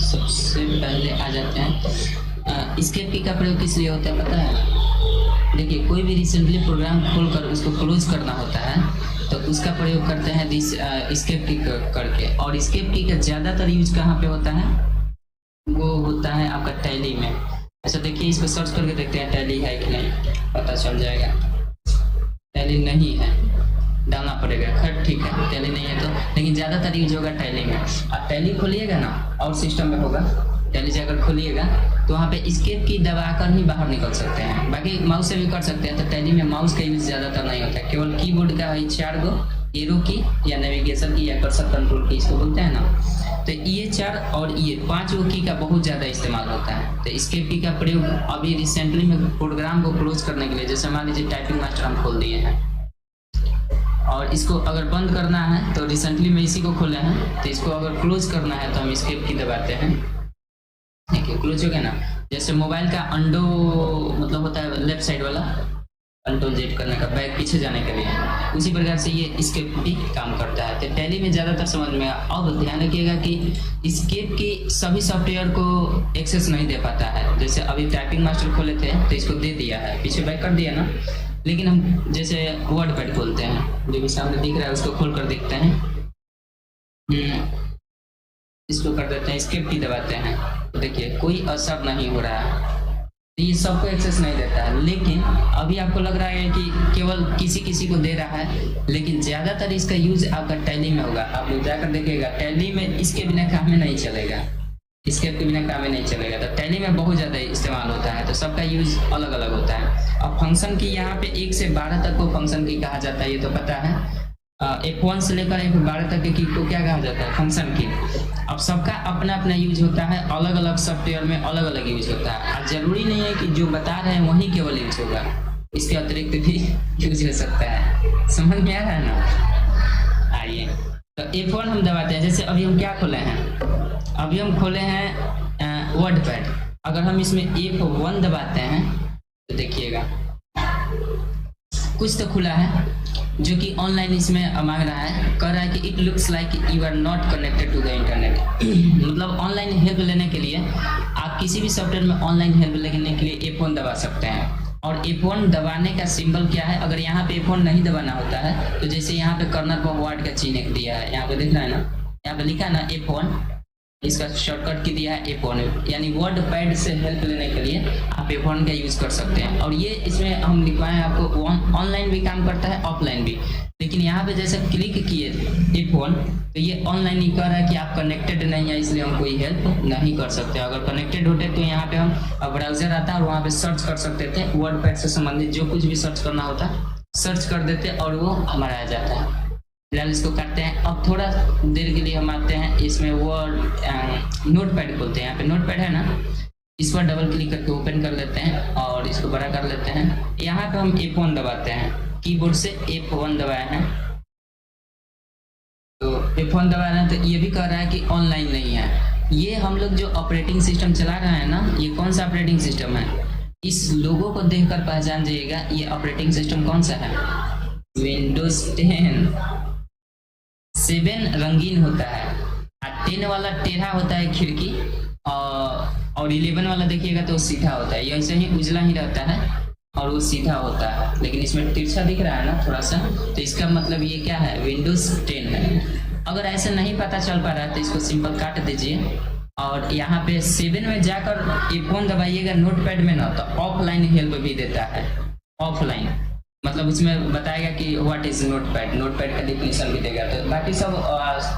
सबसे पहले आ जाते हैं एस्केप की का प्रयोग किस लिए होता है पता है? देखिए, कोई भी रिसेंटली प्रोग्राम खोलकर उसको क्लोज करना होता है तो उसका प्रयोग करते हैं दिस एस्केप की करके। और एस्केप की का ज़्यादातर यूज कहाँ पे होता है? वो होता है आपका टैली में। अच्छा देखिए, इसको सर्च करके देखते हैं टैली है कि नहीं, पता चल जाएगा। टैली नहीं है, डालना पड़ेगा। खैर ठीक है, टैली नहीं है तो, लेकिन ज़्यादातर यूज होगा टैली में। आप टैली खोलिएगा ना, और सिस्टम में होगा टैली से अगर खोलिएगा तो वहाँ पे एस्केप की दबाकर ही बाहर निकल सकते हैं। बाकी माउस से भी कर सकते हैं। तो टैली में माउस का यूज ज़्यादातर नहीं होता है, केवल कीबोर्ड का है 4 गो, एरो की या नेविगेशन की या कर्सर कंट्रोल की इसको बोलते हैं ना। तो ये 4 और ये 5 गो की का बहुत ज़्यादा इस्तेमाल होता है। तो एस्केप की का प्रयोग अभी रिसेंटली में प्रोग्राम को क्लोज करने के लिए, जैसे मान लीजिए टाइपिंग मास्टर हम खोल दिए हैं और इसको अगर बंद करना है तो रिसेंटली में इसी को खोले हैं, तो इसको अगर क्लोज करना है तो हम एस्केप की दबाते हैं। देखिए क्लोज हो गया ना। जैसे मोबाइल का अंडो मतलब होता है लेफ्ट साइड वाला, कंट्रोल जेड करने का, बैक पीछे जाने के लिए, उसी प्रकार से ये एस्केप भी काम करता है। तो टैली में ज़्यादातर समझ में। अब ध्यान रखिएगा कि एस्केप की सभी सॉफ्टवेयर को एक्सेस नहीं दे पाता है। जैसे अभी टाइपिंग मास्टर खोले थे तो इसको दे दिया है, पीछे बैक कर दिया ना, लेकिन हम जैसे वर्ड पैड खोलते हैं, जो भी सामने दिख रहा है उसको खोल कर देखते हैं, इसको कर देते हैं एस्केप की दबाते हैं, तो देखिए कोई असर नहीं हो रहा है। ये सबको एक्सेस नहीं देता है। लेकिन अभी आपको लग रहा है कि केवल किसी किसी को दे रहा है, लेकिन ज़्यादातर इसका यूज आपका टैली में होगा। आप लोग जाकर देखिएगा टैली में इसके बिना काम में नहीं चलेगा, एस्केप के बिना काम में नहीं चलेगा। तो टैली में बहुत ज़्यादा इस्तेमाल होता है, तो सबका यूज अलग अलग होता है। अब फंक्शन की यहाँ पे 1 से 12 तक को फंक्शन की कहा जाता है, ये तो पता है। F1 से लेकर F12 तक की को क्या कहा जाता है? फंक्शन की। अब सबका अपना अपना यूज होता है, अलग अलग सॉफ्टवेयर में अलग अलग यूज होता है। और जरूरी नहीं है कि जो बता रहे हैं वही केवल यूज होगा, इसके अतिरिक्त भी यूज हो सकता है। समझ में आ रहा है ना? आइए, तो F1 हम दबाते हैं। जैसे अभी हम क्या खोले हैं? अभी हम खोले हैं वर्ड पैड। अगर हम इसमें F1 दबाते हैं तो देखिएगा कुछ तो खुला है जो कि ऑनलाइन इसमें मांग रहा है, कह रहा है कि it looks like you are not connected to the internet. मतलब ऑनलाइन हेल्प लेने के लिए आप किसी भी सॉफ्टवेयर में ऑनलाइन हेल्प लेने के लिए F1 दबा सकते हैं। और F1 दबाने का सिंबल क्या है? अगर यहाँ पे F1 नहीं दबाना होता है तो जैसे यहाँ पे कर्नर पर वर्ड का चिन्ह दिया है, यहाँ पे दिख रहा है ना, यहाँ पे लिखा है ना F1, इसका शॉर्टकट की दिया है F1, यानी वर्ड पैड से हेल्प लेने के लिए आप F1 का यूज़ कर सकते हैं। और ये इसमें हम लिखवाएं आपको, ऑनलाइन भी काम करता है ऑफलाइन भी। लेकिन यहाँ पे जैसे क्लिक किए F1 तो ये ऑनलाइन ही कह रहा है कि आप कनेक्टेड नहीं है, इसलिए हम कोई हेल्प नहीं कर सकते। अगर कनेक्टेड होते तो यहाँ पे हम ब्राउजर आता है और वहाँ पे सर्च कर सकते थे, वर्ड पैड से संबंधित जो कुछ भी सर्च करना होता सर्च कर देते और वो हमारा आ जाता है। फिलहाल इसको करते हैं। अब थोड़ा देर के लिए हम आते हैं इसमें वर्ड नोट पैड खोलते हैं। यहाँ पे नोट पैड है ना, इस पर डबल क्लिक करके ओपन कर लेते हैं और इसको बड़ा कर लेते हैं। यहाँ पे हम F1 दबाते हैं, कीबोर्ड से F1 दबाए हैं, तो F1 दबा रहे हैं। तो ये भी कह रहा है कि ऑनलाइन नहीं है। ये हम लोग जो ऑपरेटिंग सिस्टम चला रहे हैं ना, ये कौन सा ऑपरेटिंग सिस्टम है? इस लोगो को देखकर पहचान जाइएगा ये ऑपरेटिंग सिस्टम कौन सा है। विंडोज 10 7 रंगीन होता है, 10 वाला टेढ़ा होता है खिड़की, और 11 वाला देखिएगा तो सीधा होता है। ये ऐसे ही उजला ही रहता है और वो सीधा होता है, लेकिन इसमें तिरछा दिख रहा है ना थोड़ा सा, तो इसका मतलब ये क्या है? विंडोज 10 है। अगर ऐसे नहीं पता चल पा रहा है तो इसको सिंपल काट दीजिए और यहाँ पे 7 में जाकर F1 दबाइएगा नोट पैड में ना, तो ऑफलाइन हेल्प भी देता है। ऑफलाइन मतलब उसमें बताएगा कि व्हाट इज नोट पैड का डिफिनेशन भी देगा। तो बाकी सब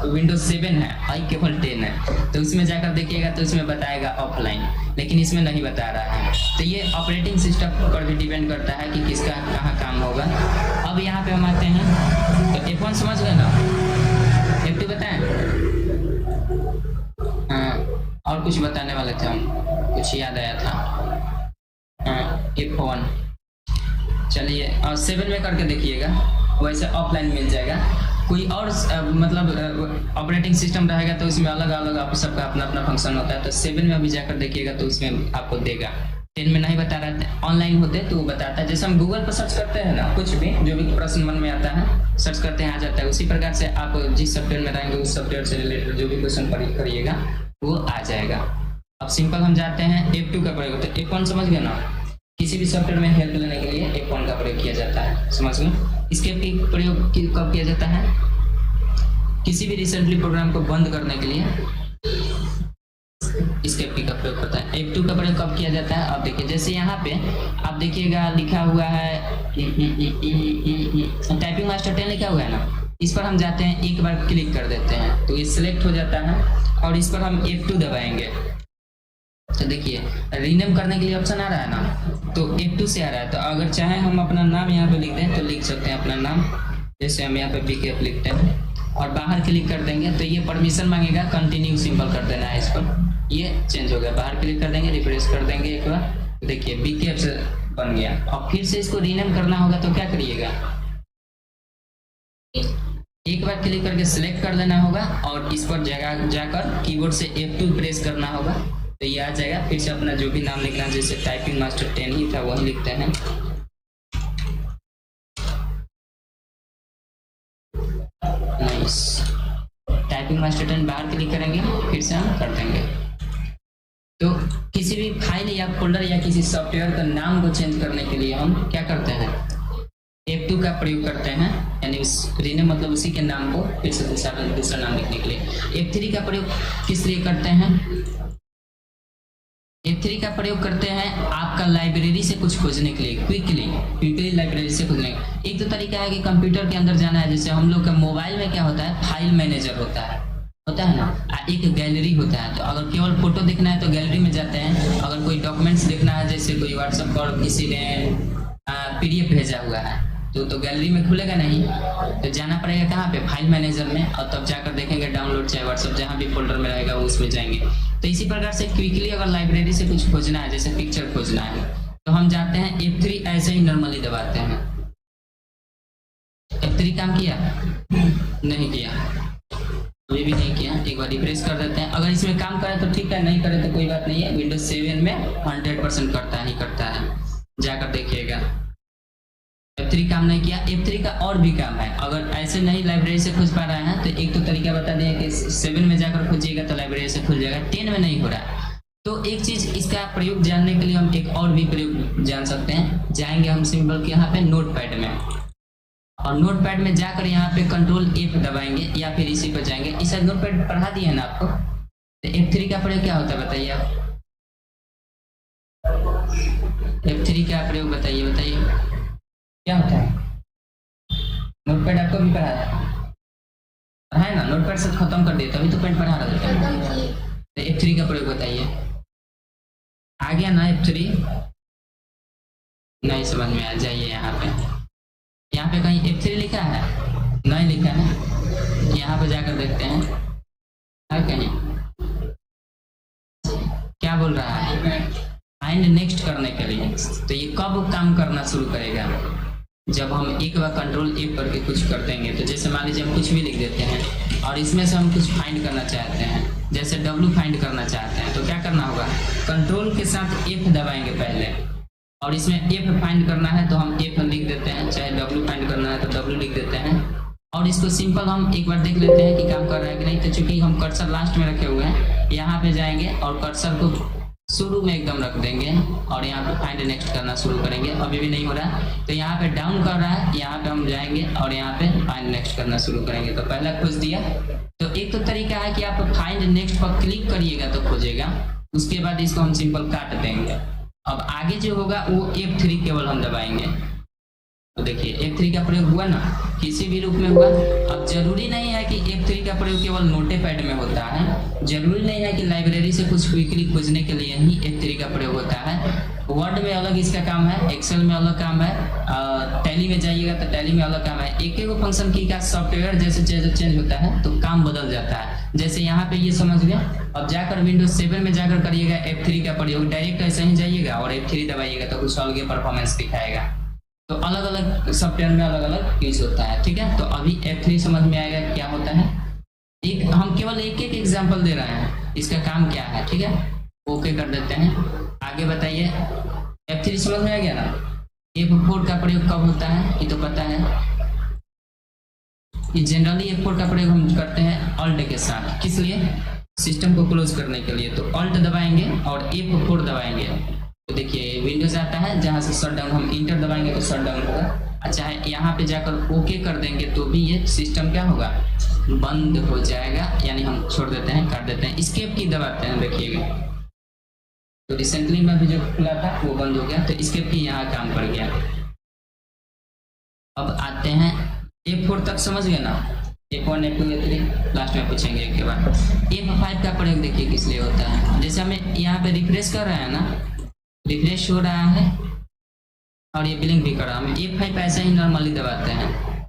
विंडोज 7 है, आई केवल 10 है, तो उसमें जाकर देखिएगा तो उसमें बताएगा ऑफलाइन, लेकिन इसमें नहीं बता रहा है। तो ये ऑपरेटिंग सिस्टम पर भी डिपेंड करता है कि किसका कहाँ काम होगा। अब यहाँ पे हम आते हैं, तो F1 समझ गए ना, F2 बताएं? और कुछ बताने वाले थे हम, कुछ याद आया था। F1 चलिए, और 7 में करके देखिएगा, वैसे ऑफलाइन मिल जाएगा। कोई और मतलब ऑपरेटिंग सिस्टम रहेगा तो उसमें अलग अलग आप सबका अपना अपना फंक्शन होता है। तो 7 में अभी जाकर देखिएगा तो उसमें आपको देगा। 10 में नहीं बता रहा था, ऑनलाइन होते तो वो बताता है। जैसे हम गूगल पर सर्च करते हैं ना, कुछ भी जो भी प्रश्न मन में आता है सर्च करते हैं आ जाता है। उसी प्रकार से आप जिस सॉफ्टवेयर में रहेंगे उस सॉफ्टवेयर से रिलेटेड जो भी क्वेश्चन करिएगा वो आ जाएगा। अब सिंपल हम जाते हैं F2 का प्रयोग होता है। F1 समझ गए ना, किसी भी सॉफ्टवेयर में हेल्प लेने के लिए F1 का प्रयोग किया जाता है, समझ गए। इसके प्रयोग कब किया जाता है? किसी भी रिसेंटली प्रोग्राम को बंद करने के लिए escape की का प्रयोग होता है। F2 का प्रयोग कब किया जाता है? अब देखिए, जैसे यहाँ पे आप देखिएगा लिखा हुआ है टाइपिंग मास्टर 10 लिखा हुआ है ना, इस पर हम जाते हैं, एक बार क्लिक कर देते हैं तो ये सिलेक्ट हो जाता है और इस पर हम F2 दबाएंगे तो देखिए रीनेम करने के लिए ऑप्शन आ रहा है ना, तो F2 से आ रहा है। तो अगर चाहे हम अपना नाम यहाँ पे लिख दें तो लिख सकते हैं अपना नाम, जैसे हम यहाँ पे BKF लिखते हैं और बाहर क्लिक कर देंगे तो ये परमिशन मांगेगा, कंटिन्यू सिंपल कर देना है इस पर, ये चेंज हो गया। बाहर क्लिक कर देंगे, रिफ्रेश कर देंगे एक बार, देखिए BKF से बन गया। और फिर से इसको रीनेम करना होगा तो क्या करिएगा, एक बार क्लिक करके सिलेक्ट कर लेना होगा और इस पर जगह जाकर कीबोर्ड से F2 प्रेस करना होगा तो ये आ जाएगा। फिर से अपना जो भी नाम लिखना है, जैसे टाइपिंग मास्टर 10 ही था वही लिखते हैं। नाइस, टाइपिंग मास्टर 10 बाहर क्लिक करेंगे, फिर से हम कर देंगे। तो किसी भी फाइल या फोल्डर या किसी सॉफ्टवेयर का नाम को चेंज करने के लिए हम क्या करते हैं, F2 का प्रयोग करते हैं, यानी उस रीनेम मतलब उसी के नाम को फिर से दूसरा नाम लिखने के लिए। F3 का प्रयोग किस लिए करते हैं? F3 का प्रयोग करते हैं आपका लाइब्रेरी से कुछ खोजने के लिए, क्विकली लाइब्रेरी से खोजने। एक तो तरीका है कि कंप्यूटर के अंदर जाना है, जैसे हम लोग का मोबाइल में क्या होता है, फाइल मैनेजर होता है ना, एक गैलरी होता है। तो अगर केवल फोटो देखना है तो गैलरी में जाते हैं, अगर कोई डॉक्यूमेंट्स देखना है, जैसे कोई व्हाट्सएप पर किसी ने PDF भेजा हुआ है तो गैलरी में खुलेगा नहीं, तो जाना पड़ेगा कहाँ पे, फाइल मैनेजर में, और तब जाकर देखेंगे डाउनलोड चाहे व्हाट्सएप जहाँ भी फोल्डर में रहेगा वो उसमें जाएंगे। तो इसी प्रकार से क्विकली अगर लाइब्रेरी से कुछ खोजना है, जैसे पिक्चर खोजना है, तो हम जाते हैं F3, ऐसे ही नॉर्मली दबाते हैं। F3 काम किया? नहीं किया, अभी भी नहीं किया। एक बार रिफ्रेश कर देते हैं, अगर इसमें काम करे तो ठीक है, नहीं करे तो कोई बात नहीं है। विंडोज 7 में 100% करता है, जाकर देखिएगा। F3 काम नहीं किया। F3 का और भी काम है, अगर ऐसे नहीं लाइब्रेरी से खोज पा रहे हैं तो एक तो तरीका बता दें कि 7 में जाकर खोजिएगा तो लाइब्रेरी से खुल जाएगा, 10 में नहीं हो रहा है। तो एक चीज, इसका प्रयोग जानने के लिए हम एक और भी प्रयोग जान सकते हैं। जाएंगे हम सिंपल के यहाँ पे नोटपैड में, और नोटपैड में जाकर यहाँ पे Ctrl F दबाएंगे या फिर इसी पर जाएंगे। इस नोटपैड पढ़ा दिया है ना आपको, तो F3 का प्रयोग क्या होता है बताइए आप, F3 का प्रयोग बताइए क्या होता है। नोटपैड आपको भी पढ़ा है ना, नोटपैड से खत्म कर दिया तभी तो पैड पढ़ा रहा था। तो F3 का प्रयोग बताइए, आ गया ना F3? नहीं समझ में आ, जाइए यहाँ पे कहीं F3 लिखा है? नहीं लिखा है, यहाँ पे जाकर देखते हैं है कहीं, क्या बोल रहा है, फाइंड नेक्स्ट करने के लिए। तो ये कब काम करना शुरू करेगा, जब हम एक बार Ctrl F करके कुछ कर देंगे। तो जैसे मान लीजिए हम कुछ भी लिख देते हैं और इसमें से हम कुछ फाइंड करना चाहते हैं, जैसे W फाइंड करना चाहते हैं, तो क्या करना होगा, कंट्रोल के साथ F दबाएंगे पहले, और इसमें F फाइंड करना है तो हम F लिख देते हैं, चाहे W फाइंड करना है तो W लिख देते हैं, और इसको सिंपल हम एक बार देख लेते हैं कि काम कर रहा है कि नहीं। तो चूंकि हम कर्सर लास्ट में रखे हुए हैं, यहाँ पे जाएंगे और कर्सर को शुरू में एकदम रख देंगे और यहाँ पे फाइंड नेक्स्ट करना शुरू करेंगे। अभी भी नहीं हो रहा है तो यहाँ पे डाउन कर रहा है, यहाँ पे हम जाएंगे और यहाँ पे फाइंड नेक्स्ट करना शुरू करेंगे। तो पहला खोज दिया। तो एक तो तरीका है कि आप फाइंड नेक्स्ट पर क्लिक करिएगा तो खोजेगा, उसके बाद इसको हम सिंपल काट देंगे। अब आगे जो होगा वो F3 केवल हम दबाएंगे। तो देखिए F3 का प्रयोग हुआ ना, किसी भी रूप में हुआ। अब जरूरी नहीं है कि F3 का प्रयोग केवल नोटपैड में होता है, जरूरी नहीं है कि लाइब्रेरी से कुछ क्विकली खोजने के लिए ही F3 का प्रयोग होता है। वर्ड में अलग इसका काम है, एक्सेल में अलग काम है, टैली में जाइएगा तो टैली में अलग काम है। एक एक फंक्शन की का सॉफ्टवेयर जैसे चेंज होता है तो काम बदल जाता है। जैसे यहाँ पे ये समझ गए। अब जाकर विंडोज 7 में जाकर करिएगा F3 का प्रयोग, डायरेक्ट ऐसे ही जाइएगा और F3 दबाइएगा तो कुछ अलग परफॉर्मेंस दिखाएगा। तो अलग अलग सॉफ्टवेयर में अलग अलग यूज होता है, ठीक है। तो अभी F3 समझ में आएगा क्या होता है। एक हम केवल एक एक एग्जांपल दे रहे हैं, इसका काम क्या है, ठीक है। ओके कर देते हैं, आगे बताइए। F3 समझ में आ गया ना। F4 का प्रयोग कब होता है ये तो पता है, जनरली F4 का प्रयोग हम करते हैं ऑल्ट के साथ। किस लिए, सिस्टम को क्लोज करने के लिए, तो ऑल्ट दबाएंगे और F4 दबाएंगे तो देखिए विंडोज आता है, जहाँ से शट डाउन, हम इंटर दबाएंगे तो शट डाउन होगा। अच्छा यहाँ पे जाकर ओके कर देंगे तो भी ये सिस्टम क्या होगा, बंद हो जाएगा, यानी हम छोड़ देते हैं, काट देते हैं। एस्केप की दबाते हैं, देखिएगा तो रिसेंटली में भी जो खुला था वो बंद हो गया, तो एस्केप की यहाँ काम कर गया। अब आते हैं F4 तक, समझ गए ना, F1 F2 F3 लास्ट में पूछेंगे एक के बाद। F5 का प्रयोग देखिए किस लिए होता है, जैसे हमें यहाँ पे रिफ्रेश कर रहे हैं ना, रिफ्रेश हो रहा है और ये ब्लिंक भी कर रहा है, हम F5 ऐसे ही नॉर्मली दबाते हैं।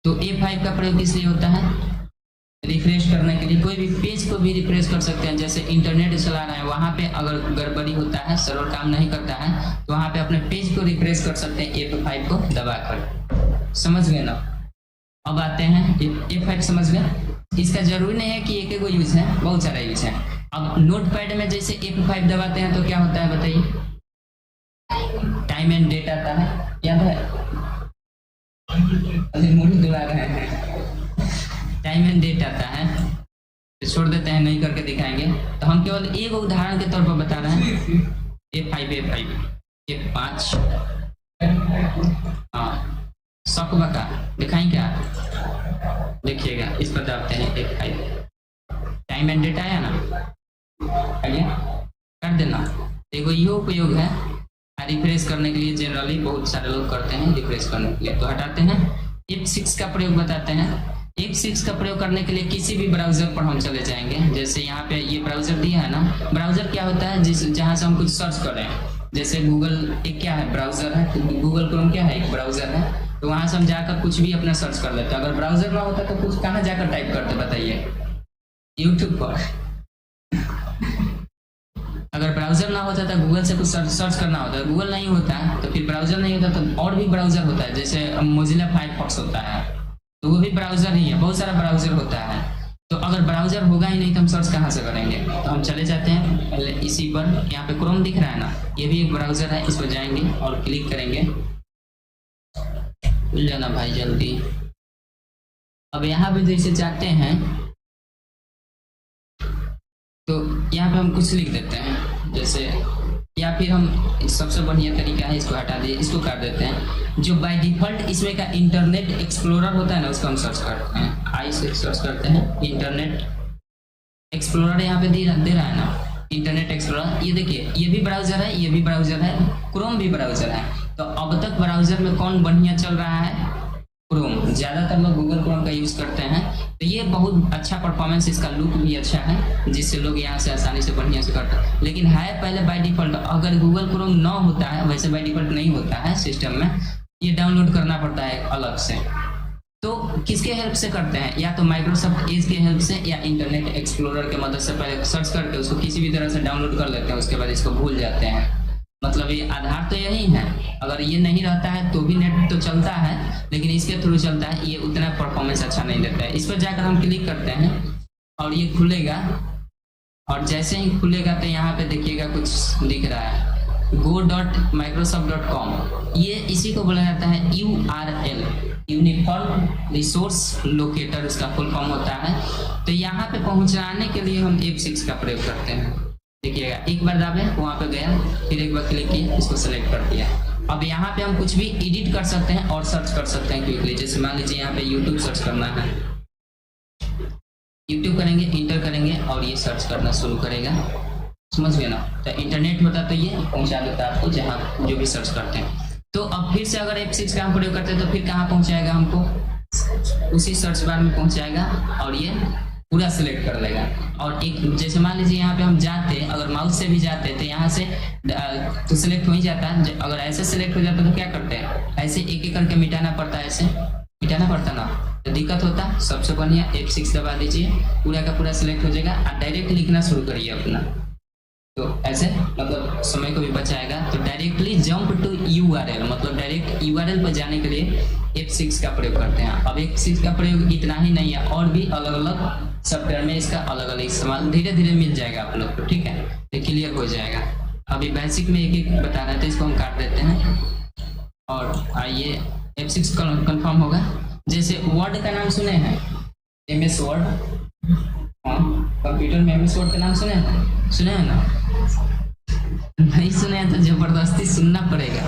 तो F5 का प्रयोग किस लिए होता है, रिफ्रेश करने के लिए। कोई भी पेज को भी रिफ्रेश कर सकते हैं, जैसे इंटरनेट चला रहे हैं, वहाँ पे अगर गड़बड़ी होता है, सर्वर काम नहीं करता है, तो वहाँ पे अपने पेज को रिफ्रेश कर सकते हैं F5 को दबाकर, समझ गए ना। अब आते हैं F5 समझ गए। इसका जरूरी नहीं है कि एक को यूज है, बहुत सारा यूज है। अब नोटपैड में जैसे F5 दबाते हैं तो क्या होता है बताइए, टाइम एंड डेट आता है, याद है, अभी मुड़ी दुला रहे हैं, टाइम एंड डेट आता है, तो छोड़ देते हैं, नहीं करके दिखाएंगे। तो हम केवल एक उदाहरण के तौर पर बता रहे हैं, F5 F5 हाँ सकवा का दिखाएं क्या, देखिएगा इस पर दबाते हैं F5, टाइम एंड डेट आया ना, आइए कर देना। देखो ये उपयोग है रिफ्रेश करने के लिए, जनरली बहुत सारे लोग करते हैं रिफ्रेश करने के लिए। तो हटाते हैं, F6 का प्रयोग बताते हैं। F6 का प्रयोग करने के लिए किसी भी ब्राउजर पर हम चले जाएंगे, जैसे यहाँ पे ये ब्राउजर दिया है ना, ब्राउजर क्या होता है, जिस जहाँ से हम कुछ सर्च कर रहे हैं, जैसे गूगल एक क्या है, ब्राउजर है, तो गूगल क्रोम क्या है, एक ब्राउजर है, तो वहाँ से हम जाकर कुछ भी अपना सर्च कर लेते हैं। अगर ब्राउजर ना होता तो कुछ कहाँ जाकर टाइप करते बताइए, यूट्यूब पर। अगर ब्राउजर ना होता तो गूगल से कुछ सर्च करना होता है, गूगल नहीं होता तो फिर ब्राउजर नहीं होता, तो और भी ब्राउजर होता है, जैसे मोजिला फायरफॉक्स होता है, तो वो भी ब्राउजर ही है, बहुत सारा ब्राउजर होता है। तो अगर ब्राउजर होगा ही नहीं तो हम सर्च कहाँ से करेंगे, तो हम चले जाते हैं पहले इसी पर, यहाँ पे क्रोम दिख रहा है ना, ये भी एक ब्राउजर है, इस पर जाएंगे और क्लिक करेंगे, खुल जाना भाई जल्दी। अब यहाँ पे जैसे जाते हैं तो यहाँ पे हम कुछ लिख देते हैं, जैसे, या फिर हम सबसे बढ़िया तरीका है, इसको हटा दिए, इसको कर देते हैं। जो बाय डिफॉल्ट इसमें का इंटरनेट एक्सप्लोरर होता है ना, उसको हम सर्च करते हैं, आई से सर्च करते हैं, इंटरनेट एक्सप्लोरर यहाँ पे दे रहा है ना, इंटरनेट एक्सप्लोरर। ये देखिए ये भी ब्राउजर है, ये भी ब्राउजर है, क्रोम भी ब्राउजर है। तो अब तक ब्राउजर में कौन बढ़िया चल रहा है, क्रोम। ज़्यादातर लोग गूगल क्रोम का यूज़ करते हैं, तो ये बहुत अच्छा परफॉर्मेंस, इसका लुक भी अच्छा है, जिससे लोग यहाँ से आसानी से बढ़िया से करते हैं। लेकिन है पहले बाय डिफॉल्ट, अगर गूगल क्रोम ना होता है, वैसे बाय डिफॉल्ट नहीं होता है सिस्टम में, ये डाउनलोड करना पड़ता है अलग से। तो किसके हेल्प से करते हैं, या तो माइक्रोसॉफ्ट एज के हेल्प से, या इंटरनेट एक्सप्लोरर के मदद से पहले सर्च करके उसको किसी भी तरह से डाउनलोड कर लेते हैं, उसके बाद इसको भूल जाते हैं। मतलब ये आधार तो यही है, अगर ये नहीं रहता है तो भी नेट तो चलता है, लेकिन इसके थ्रू चलता है, ये उतना परफॉर्मेंस अच्छा नहीं देता है। इस पर जाकर हम क्लिक करते हैं और ये खुलेगा, और जैसे ही खुलेगा तो यहाँ पे देखिएगा कुछ दिख रहा है, go.microsoft.com, ये इसी को बोला जाता है URL, यूनिफॉर्म रिसोर्स लोकेटर, इसका फुल फॉर्म होता है। तो यहाँ पे पहुँचाने के लिए हम F6 का प्रयोग करते हैं। देखिएगा एक बार दाबे, वहाँ पे गया, फिर एक बार क्लिक किया, इसको सेलेक्ट कर दिया। अब यहाँ पे हम कुछ भी एडिट कर सकते हैं और सर्च कर सकते हैं क्विकली। जैसे मान लीजिए यहाँ पे YouTube सर्च करना है, YouTube करेंगे, इंटर करेंगे और ये सर्च करना शुरू करेगा, समझ गए ना। तो इंटरनेट होता तो ये पहुँचा देता आपको जहाँ जो भी सर्च करते हैं। तो अब फिर से अगर F6 का हम प्रयोग करते हैं तो फिर कहाँ पहुँचाएगा हमको, उसी सर्च बार में पहुँचाएगा और ये पूरा सिलेक्ट कर लेगा। और एक जैसे मान लीजिए यहाँ पे हम जाते, अगर माउस से भी जाते तो यहाँ से तो सिलेक्ट हो ही जाता है। अगर ऐसे सिलेक्ट हो जाता तो क्या करते हैं, ऐसे एक एक करके मिटाना पड़ता है, ऐसे मिटाना पड़ता ना, तो दिक्कत होता। सबसे बढ़िया F6 दबा दीजिए, पूरा का पूरा सिलेक्ट हो जाएगा और डायरेक्ट लिखना शुरू करिए अपना, तो ऐसे मतलब समय को भी बचाएगा। तो डायरेक्टली जंप टू URL, मतलब डायरेक्ट URL पर जाने के लिए F6 का प्रयोग करते हैं। अब F6 का प्रयोग इतना ही नहीं है, और भी अलग अलग सॉफ्टवेयर में इसका अलग अलग इस्तेमाल धीरे धीरे मिल जाएगा आप लोग को, ठीक है, तो क्लियर हो जाएगा। अभी बेसिक में एक एक बता रहे थे, इसको हम काट देते हैं और आइए F6 कंफर्म होगा। जैसे वर्ड का नाम सुने हैं, MS वर्ड, हाँ कंप्यूटर में MS वर्ड का नाम सुने हैं ना? नहीं सुने हैं तो जबरदस्ती सुनना पड़ेगा।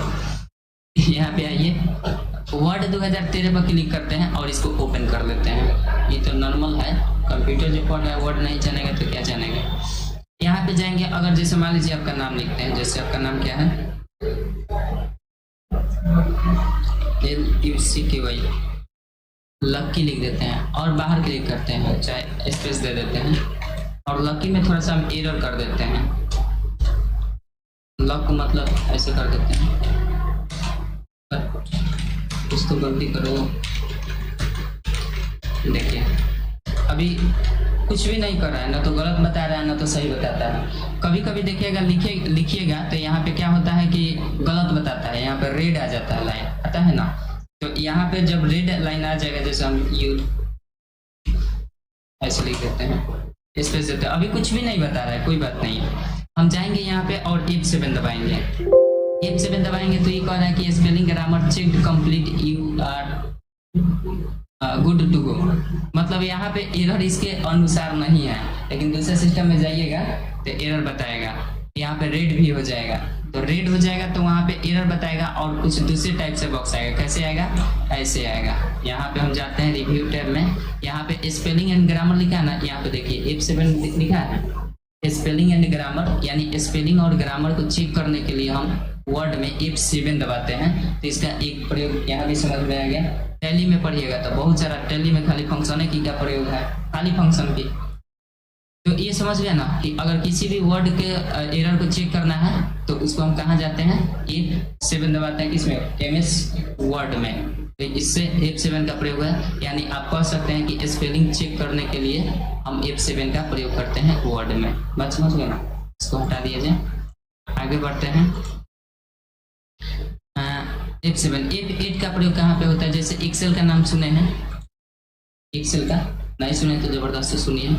यहाँ पे आइए, वर्ड 2013 पर क्लिक करते हैं और इसको ओपन कर लेते हैं। ये तो नॉर्मल है, कंप्यूटर जो पढ़ रहा है वर्ड नहीं जानेगा तो क्या जानेगा। यहाँ पे जाएंगे, अगर जैसे मान लीजिए आपका नाम लिखते हैं, जैसे आपका नाम क्या है, LUCKY, लक्की लिख देते हैं और बाहर क्लिक करते हैं, चाहे स्पेस दे देते हैं और लक्की में थोड़ा सा हम एरर कर देते हैं। लक मतलब ऐसे कर देते हैं, कुछ तो गलती करो। देखिए अभी कुछ भी नहीं कर रहा है, ना तो गलत बता रहा है ना तो सही बताता है। कभी कभी देखिएगा, लिखिएगा तो यहाँ पे क्या होता है कि गलत बताता है, यहाँ पे रेड आ जाता है, लाइन आता है ना। तो यहाँ पे जब रेड लाइन आ जाएगा, जैसे हम यू ऐसे लिख देते हैं, स्पेस देते हैं, अभी कुछ भी नहीं बता रहा है, कोई बात नहीं है। हम जाएंगे यहाँ पे और F7 दबाएंगे। F7 दबाएंगे तो ये कह रहा है कि spelling grammar checked complete, you are good to go. मतलब यहाँ पे एरर इसके अनुसार नहीं है, लेकिन दूसरे सिस्टम में जाइएगा तो एरर बताएगा। यहाँ पे रेड भी हो जाएगा, तो रेड हो जाएगा तो वहाँ पे एरर बताएगा और कुछ दूसरे टाइप से बॉक्स आएगा। कैसे आएगा? ऐसे आएगा। यहाँ पे हम जाते हैं रिव्यू टैब में, यहाँ पे स्पेलिंग एंड ग्रामर लिखा है ना, यहाँ पे देखिए F7 लिखा है, स्पेलिंग एंड ग्रामर, यानी स्पेलिंग और ग्रामर को चेक करने के लिए हम वर्ड में F7 दबाते हैं। तो इसका एक प्रयोग यहाँ भी समझ में आ गया। टैली में पढ़िएगा तो बहुत सारा, टैली में खाली फंक्शन की क्या प्रयोग है, खाली फंक्शन की। तो ये समझ गया ना कि अगर किसी भी वर्ड के एरर को चेक करना है तो उसको हम कहाँ जाते हैं, F7 दबाते हैं, किसमें, MS वर्ड में। तो इससे F7 का प्रयोग है, यानी आप कह सकते हैं कि स्पेलिंग चेक करने के लिए हम F7 का प्रयोग करते हैं वर्ड में। बात समझ गए ना? इसको हटा दिया जाए, आगे बढ़ते हैं। F7, F8 का प्रयोग कहाँ पे होता है? जैसे एक्सेल का नाम सुने हैं, एक्सेल का नहीं सुने तो जबरदस्ती सुनिए।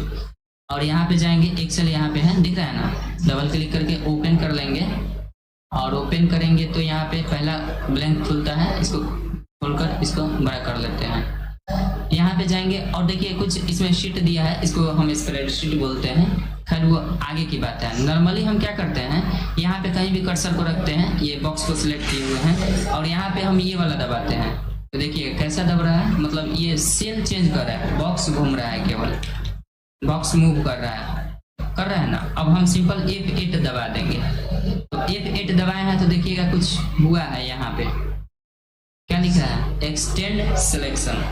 और यहाँ पे जाएंगे, एक्सेल यहाँ पे है, दिख रहा है ना, डबल क्लिक करके ओपन कर लेंगे और ओपन करेंगे तो यहाँ पे पहला ब्लैंक खुलता है, इसको खोलकर इसको बड़ा कर लेते हैं। यहाँ पे जाएंगे और देखिए कुछ इसमें शीट दिया है, इसको हम स्प्रेडशीट बोलते हैं। खैर वो आगे की बात है। नॉर्मली हम क्या करते हैं, यहाँ पे कहीं भी कर्सर को रखते हैं, ये बॉक्स को सिलेक्ट किए हुए हैं और यहाँ पे हम ये वाला दबाते हैं। तो देखिए कैसा दब रहा है, मतलब ये सेल चेंज कर रहा है, बॉक्स घूम रहा है, केवल बॉक्स मूव कर रहा है ना। अब हम सिंपल F8 दबा देंगे। तो F8 दबाए हैं तो देखिएगा कुछ हुआ है, यहाँ पे क्या लिखा है, एक्सटेंड सिलेक्शन,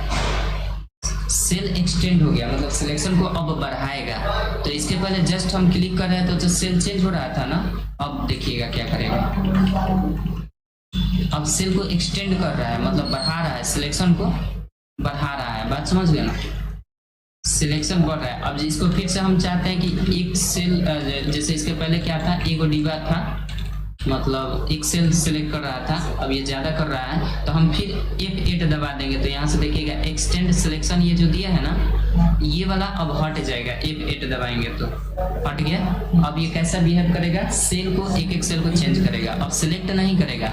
सेल एक्सटेंड हो गया, मतलब सिलेक्शन को अब बढ़ाएगा। तो इसके पहले जस्ट हम क्लिक कर रहे थे तो सेल चेंज हो रहा था ना, अब देखिएगा क्या करेगा, अब सेल को एक्सटेंड कर रहा है, मतलब बढ़ा रहा है, सिलेक्शन को बढ़ा रहा है। बात समझ गए ना, सिलेक्शन बढ़ रहा है। अब इसको फिर से हम चाहते हैं कि एक सेल, जैसे इसके पहले क्या था, एक डिब्बा था, मतलब एक सेल सिलेक्ट कर रहा था, अब ये ज्यादा कर रहा है तो हम फिर F8 दबा देंगे। तो यहाँ से देखिएगा एक्सटेंड सिलेक्शन ये जो दिया है ना, ये वाला अब हट जाएगा, F8 दबाएंगे तो हट गया। अब ये कैसा बिहेव करेगा, सेल को, एक एक सेल को चेंज करेगा, अब सिलेक्ट नहीं करेगा।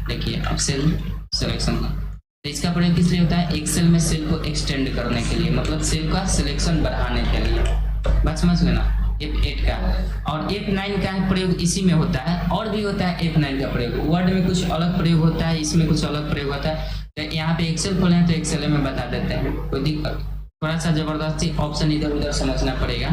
देखिए अब सेल सिलेक्शन, तो इसका प्रयोग किस लिए होता है, एक्सेल में सेल को एक्सटेंड करने के लिए, मतलब सेल का सिलेक्शन बढ़ाने के लिए। बात समझ गए ना, F8 का। और F9 का प्रयोग इसी में होता है, और भी होता है F9 का प्रयोग, वर्ड में कुछ अलग प्रयोग होता है, इसमें कुछ अलग प्रयोग होता है। तो यहाँ पे एक्सेल खोले तो एक्सेल में बता देते हैं, कोई दिक्कत, थोड़ा सा जबरदस्ती ऑप्शन इधर उधर समझना पड़ेगा।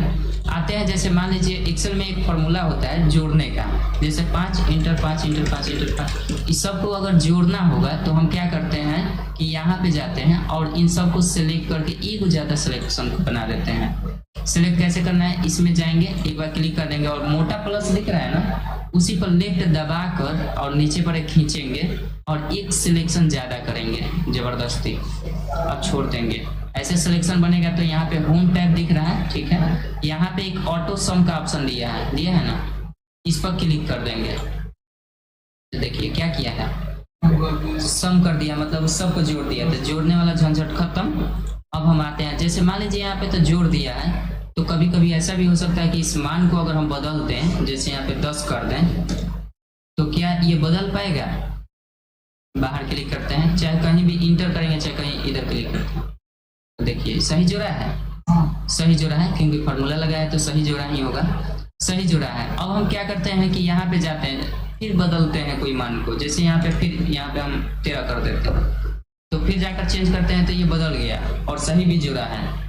आते हैं, जैसे मान लीजिए एक्सेल में एक फॉर्मूला होता है जोड़ने का, जैसे 5 इंटर 5 इंटर 5 इंटर 5, इस सबको अगर जोड़ना होगा तो हम क्या करते हैं कि यहाँ पे जाते हैं और इन सबको सिलेक्ट करके एक ज़्यादा सिलेक्शन बना देते हैं। सिलेक्ट कैसे करना है, इसमें जाएंगे, एक बार क्लिक कर देंगे और मोटा प्लस दिख रहा है ना, उसी पर लेफ्ट दबाकर और नीचे पर एक खींचेंगे और एक सिलेक्शन ज्यादा करेंगे जबरदस्ती, अब छोड़ देंगे, ऐसे सिलेक्शन बनेगा। तो यहाँ पे होम टैब दिख रहा है, ठीक है, यहाँ पे एक ऑटो सम का ऑप्शन दिया है ना, इस पर क्लिक कर देंगे। तो देखिए क्या किया है, सम कर दिया, मतलब उस सबको जोड़ दिया, तो जोड़ने वाला झंझट खत्म। अब हम आते हैं, जैसे मान लीजिए यहाँ पे तो जोड़ दिया है, तो कभी कभी ऐसा भी हो सकता है कि इस मान को अगर हम बदल दें, जैसे यहाँ पे 10 कर दें, तो क्या ये बदल पाएगा, बाहर क्लिक करते हैं, चाहे कहीं भी इंटर करेंगे चाहे कहीं इधर क्लिक करते हैं, तो देखिए सही जोड़ा है। सही जोड़ा है, क्योंकि फार्मूला लगा है तो सही जोड़ा ही होगा, सही जोड़ा है। अब हम क्या करते हैं कि यहाँ पे जाते हैं, फिर बदलते हैं कोई मान को, जैसे यहाँ पे फिर यहाँ पे हम 13 कर देते हैं, तो फिर जाकर चेंज करते हैं तो ये बदल गया और सही भी जोड़ा है।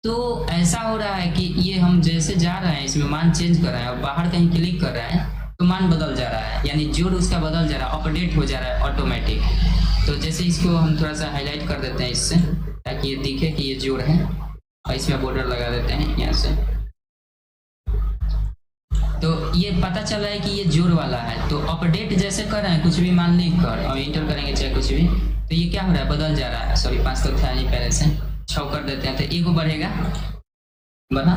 तो ऐसा हो रहा है कि ये हम जैसे जा रहे हैं इसमें मान चेंज कर रहे हैं और बाहर कहीं क्लिक कर रहे हैं तो मान बदल जा रहा है, यानी जोड़ उसका बदल जा रहा है, अपडेट हो जा रहा है ऑटोमेटिक। तो जैसे इसको हम थोड़ा सा हाईलाइट कर देते हैं इससे, ताकि ये दिखे कि ये जोड़ है, और इसमें बॉर्डर लगा देते हैं यहाँ से, तो ये पता चल रहा है कि ये जोड़ वाला है। तो अपडेट जैसे कर रहे हैं कुछ भी मान लिख कर और इंटर करेंगे चाहे कुछ भी, तो ये क्या हो रहा है, बदल जा रहा है। सॉरी 5 तो था नहीं पहले से, 6 कर देते हैं तो एगो बढ़ेगा, बढ़ा,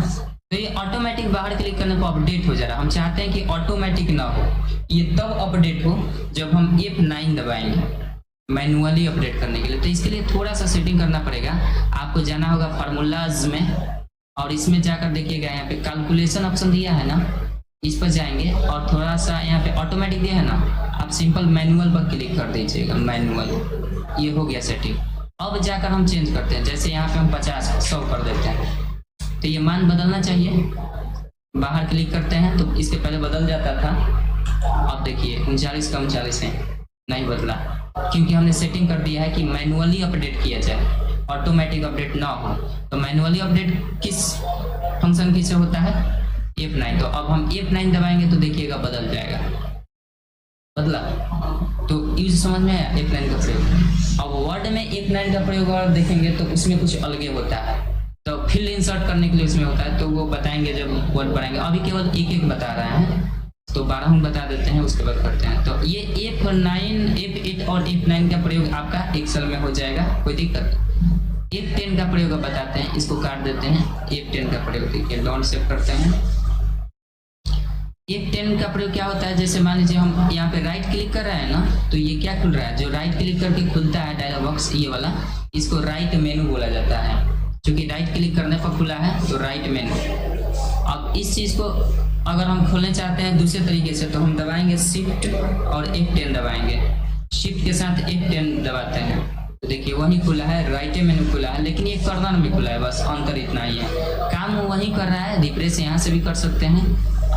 तो ये ऑटोमेटिक बाहर क्लिक करने पर अपडेट हो जा रहा है। हम चाहते हैं कि ऑटोमेटिक ना हो, ये तब अपडेट हो जब हम F9 दबाएंगे मैनुअली अपडेट करने के लिए। तो इसके लिए थोड़ा सा सेटिंग करना पड़ेगा, आपको जाना होगा फार्मूलाज में, और इसमें जाकर देखिएगा यहाँ पे कैलकुलेशन ऑप्शन दिया है ना, इस पर जाएंगे और थोड़ा सा यहाँ पे ऑटोमेटिक दिया है ना, आप सिंपल मैनुअल पर क्लिक कर दीजिएगा, मैनुअल, ये हो गया सेटिंग। अब जाकर हम चेंज करते हैं, जैसे यहाँ पे हम 50 100 कर देते हैं, तो ये मान बदलना चाहिए, बाहर क्लिक करते हैं तो इसके पहले बदल जाता था, अब देखिए 39 का 39 है, नहीं बदला, क्योंकि हमने सेटिंग कर दिया है कि मैनुअली अपडेट किया जाए, ऑटोमेटिक अपडेट ना हो। तो मैनुअली अपडेट किस फंक्शन की से होता है, F9। तो अब हम F9 दबाएंगे तो देखिएगा बदल जाएगा, बदला। तो यूज समझ में आया F9 का प्रयोग। अब वर्ड में F9 का प्रयोग और देखेंगे तो उसमें कुछ अलगे होता है, तो फील्ड इंसर्ट करने के लिए उसमें होता है, तो वो बताएंगे जब वर्ड पढ़ाएंगे। अभी केवल एक बता रहे हैं, तो 12 हम बता देते हैं, उसके बाद करते हैं। तो ये F9, F8 और F9 का प्रयोग आपका एक्सेल में हो जाएगा, कोई दिक्कत। F10 का प्रयोग बताते हैं, इसको काट देते हैं। F10 का प्रयोग देखिए, लॉन्च सेव करते हैं। F10 का प्रयोग क्या होता है, जैसे मान लीजिए हम यहाँ पे राइट क्लिक कर रहे हैं ना, तो ये क्या खुल रहा है, जो राइट क्लिक करके खुलता है डायलॉग बॉक्स ये वाला, इसको राइट मेनू बोला जाता है। क्योंकि राइट क्लिक करने पर खुला है तो राइट मेनू। अब इस चीज़ को अगर हम खोलना चाहते हैं दूसरे तरीके से, तो हम दबाएंगे शिफ्ट और F10 दबाएंगे, शिफ्ट के साथ F10 दबाते हैं, तो देखिए वही खुला है, राइट मेनू खुला है, लेकिन ये कर्नल में खुला है, बस अंतर इतना ही है। काम वही कर रहा है, रिफ्रेश यहाँ से भी कर सकते हैं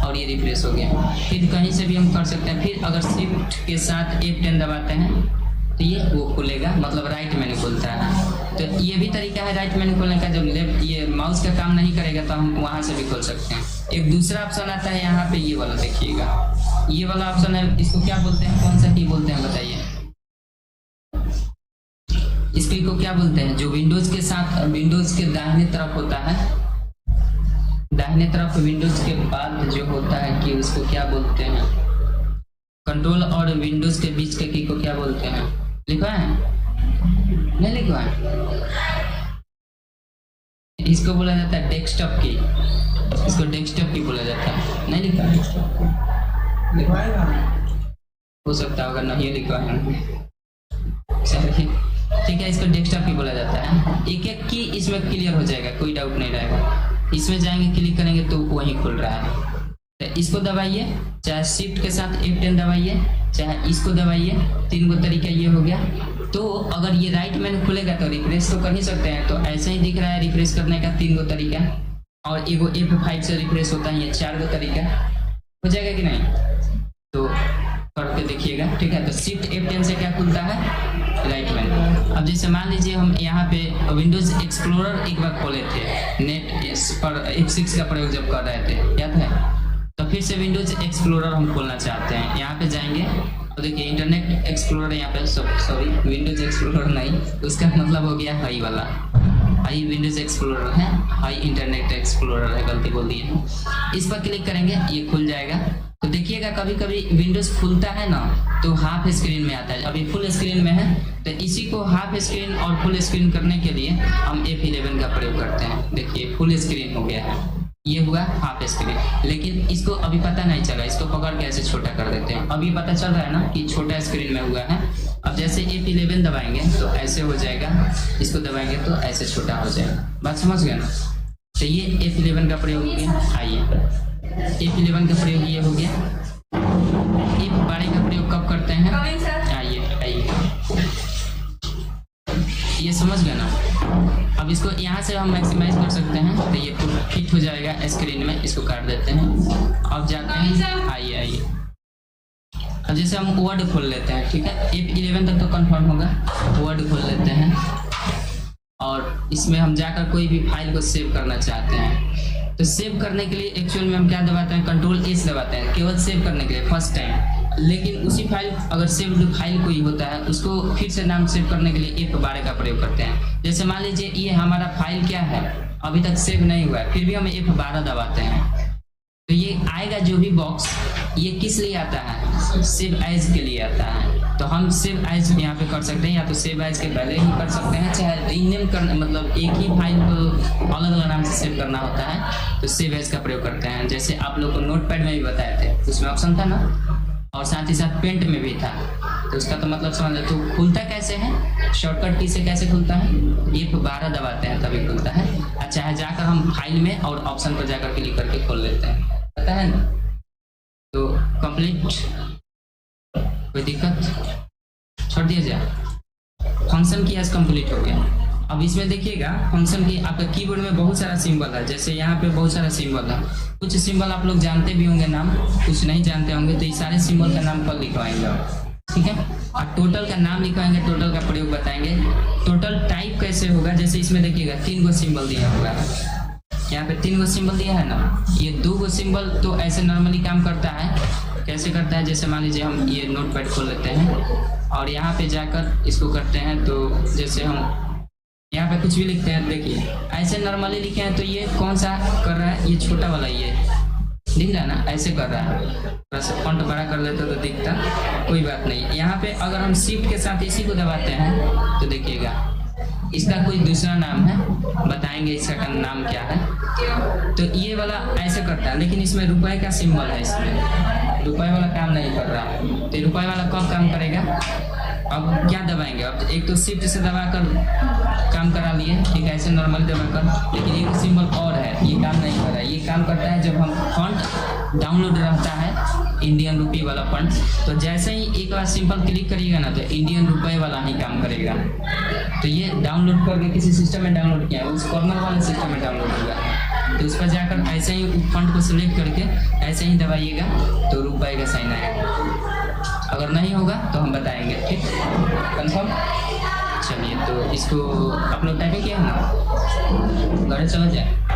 और ये रिफ्रेश हो गया, फिर कहीं से भी हम कर सकते हैं। फिर अगर शिफ्ट के साथ F10 दबाते हैं तो ये वो खुलेगा, मतलब राइट मेनू खुलता है। तो ये भी तरीका है राइट मेनू खोलने का, जब लेफ्ट ये माउस का काम नहीं करेगा तो हम वहाँ से भी खोल सकते हैं। एक दूसरा ऑप्शन आता है यहाँ पे, ये वाला देखिएगा, ये वाला ऑप्शन है, इसको क्या बोलते हैं, कौन सा की बोलते हैं बताइए, इस की को क्या बोलते हैं, जो विंडोज के साथ विंडोज के दाहिने तरफ होता है, दाहिने तरफ विंडोज के बाद जो होता है कि उसको क्या बोलते हैं, कंट्रोल और विंडोज के बीच के की को क्या बोलते हैं, लिखा है नहीं लिखा है, इसको बोला जाता है डेस्कटॉप की, इसको डेस्कटॉप की बोला जाता है, नहीं लिखा हो सकता होगा नहीं लिखा है, चलिए ठीक है, इसको डेस्कटॉप की बोला जाता है। एक एक की इसमें क्लियर हो जाएगा, कोई डाउट नहीं रहेगा। इसमें जाएंगे क्लिक करेंगे तो वही खुल रहा है, तो इसको दबाइए, चाहे शिफ्ट के साथ F10 दबाइए, चाहे इसको दबाइए, 3 गो तरीका ये हो गया। तो अगर ये राइट मेनू खुलेगा तो रिफ्रेश तो कर ही सकते हैं, तो ऐसे ही दिख रहा है रिफ्रेश करने का 3 गो तरीका, और एगो F5 से रिफ्रेश होता है, ये 4 गो तरीका हो जाएगा कि नहीं, तो करके देखिएगा, ठीक है। तो शिफ्ट F10 से क्या खुलता है, राइट मेनू। अब जैसे मान लीजिए हम यहाँ पे विंडोज एक्सप्लोरर एक बार खोले थे, नेट पर F6 का प्रयोग जब कर रहे थे, याद है, तो फिर से विंडोज एक्सप्लोरर हम खोलना चाहते हैं, यहाँ पे जाएंगे तो देखिए इंटरनेट एक्सप्लोरर यहाँ पे, सॉरी विंडोज एक्सप्लोरर नहीं, उसका मतलब हो गया हाई वाला, हाई विंडोज एक्सप्लोरर है, हाई इंटरनेट एक्सप्लोरर है, गलती बोल दी है। इस पर क्लिक करेंगे, ये खुल जाएगा। तो देखिएगा कभी कभी विंडोज खुलता है ना तो हाफ स्क्रीन में आता है, अभी फुल स्क्रीन में है, तो इसी को हाफ स्क्रीन और फुल स्क्रीन करने के लिए हम F11 का प्रयोग करते हैं। देखिए फुल स्क्रीन हो गया है, ये हुआ हाफ स्क्रीन, लेकिन इसको अभी पता नहीं चला, इसको पकड़ के ऐसे छोटा कर देते हैं। अभी पता चल रहा है ना कि छोटा स्क्रीन में हुआ है। अब जैसे F11 दबाएंगे तो ऐसे हो जाएगा, इसको दबाएंगे तो ऐसे छोटा हो जाएगा, बात समझ गए ना। तो ये F11 का प्रयोग हो गया। आइए F11 का प्रयोग ये हो गया। F12 का प्रयोग कब करते हैं, आइए आइए, ये समझ गए ना। अब इसको यहाँ से हम मैक्सिमाइज कर सकते हैं, तो ये फिट हो जाएगा स्क्रीन में। इसको काट देते हैं। अब जाते हैं, आइए अब जैसे हम वर्ड खोल लेते हैं, ठीक है, F11 तक तो कंफर्म होगा। वर्ड खोल लेते हैं और इसमें हम जाकर कोई भी फाइल को सेव करना चाहते हैं, तो सेव करने के लिए एक्चुअल में हम क्या दबाते हैं, Ctrl+S दबाते हैं केवल सेव करने के लिए फर्स्ट टाइम। लेकिन उसी फाइल, अगर सेव्ड फाइल कोई होता है उसको फिर से नाम सेव करने के लिए F12 का प्रयोग करते हैं। जैसे मान लीजिए ये हमारा फाइल क्या है, अभी तक सेव नहीं हुआ है, फिर भी हम F12 दबाते हैं, तो ये आएगा जो भी बॉक्स, ये किस लिए आता है, सेव एज के लिए आता है। तो हम सेव एज यहाँ पे कर सकते हैं, या तो सेव एज के पहले ही कर सकते हैं, चाहे रीनेम करना, मतलब एक ही फाइल को अलग अलग नाम से सेव करना होता है तो सेव एज का प्रयोग करते हैं। जैसे आप लोग को नोटपैड में भी बताए थे, उसमें ऑप्शन था ना, और साथ ही साथ पेंट में भी था, तो उसका तो मतलब समझ लो। तो खुलता कैसे है, शॉर्टकट की से कैसे खुलता है, F12 दबाते हैं तभी खुलता है। अच्छा है, जाकर हम फाइल में और ऑप्शन पर जाकर क्लिक करके खोल लेते हैं, पता है ना। तो कंप्लीट, कोई दिक्कत, छोड़ दिया जाए। फंक्शन की एज कंप्लीट हो गया। अब इसमें देखिएगा फंक्शन की आपका कीबोर्ड में बहुत सारा सिंबल है, जैसे यहाँ पे बहुत सारा सिंबल है। कुछ सिंबल आप लोग जानते भी होंगे नाम, कुछ नहीं जानते होंगे, तो ये सारे सिंबल का नाम कल लिखवाएंगे, ठीक है। और टोटल का नाम लिखवाएंगे, टोटल का प्रयोग बताएंगे। टोटल टाइप कैसे होगा, जैसे इसमें देखिएगा 3 गो सिंबल दिया होगा, यहाँ पे 3 गो सिंबल दिया है ना, ये 2 गो सिंबल तो ऐसे नॉर्मली काम करता है। कैसे करता है, जैसे मान लीजिए हम ये नोटपैड खोल लेते हैं और यहाँ पे जाकर इसको करते हैं, तो जैसे हम यहाँ पे कुछ भी लिखते हैं, देखिए ऐसे नॉर्मली लिखे हैं, तो ये कौन सा कर रहा है, ये छोटा वाला, ये दिख रहा है ना, ऐसे कर रहा है। थोड़ा सा फॉन्ट बड़ा कर लेते तो दिखता, कोई बात नहीं। यहाँ पे अगर हम शिफ्ट के साथ इसी को दबाते हैं तो देखिएगा इसका कोई दूसरा नाम है, बताएंगे इसका नाम क्या है। तो ये वाला ऐसे करता है, लेकिन इसमें रुपए का सिंबल है, इसमें रुपए वाला काम नहीं कर रहा है। तो रुपए वाला कब काम करेगा, अब क्या दबाएंगे, अब एक तो शिफ्ट से दबाकर काम करा लिए, ठीक है, ऐसे नॉर्मल दबाकर। लेकिन एक सिंबल और है, ये काम नहीं कर रहा है। ये काम करता है जब हम फॉन्ट डाउनलोड रहता है इंडियन रुपये वाला फॉन्ट, तो जैसे ही एक बार सिंपल क्लिक करिएगा ना, तो इंडियन रुपये वाला ही काम करेगा। तो ये डाउनलोड करके किसी सिस्टम में डाउनलोड किया है, उस कॉर्नर वाले सिस्टम में डाउनलोड होगा, तो उस पर जाकर ऐसे ही फॉन्ट को सिलेक्ट करके ऐसे ही दबाइएगा तो रुपये का साइन आएगा। अगर नहीं होगा तो हम बताएंगे, ठीक, कंफर्म। चलिए, तो इसको आप लोग टाइपिंग किया है ना, घर चला जाए।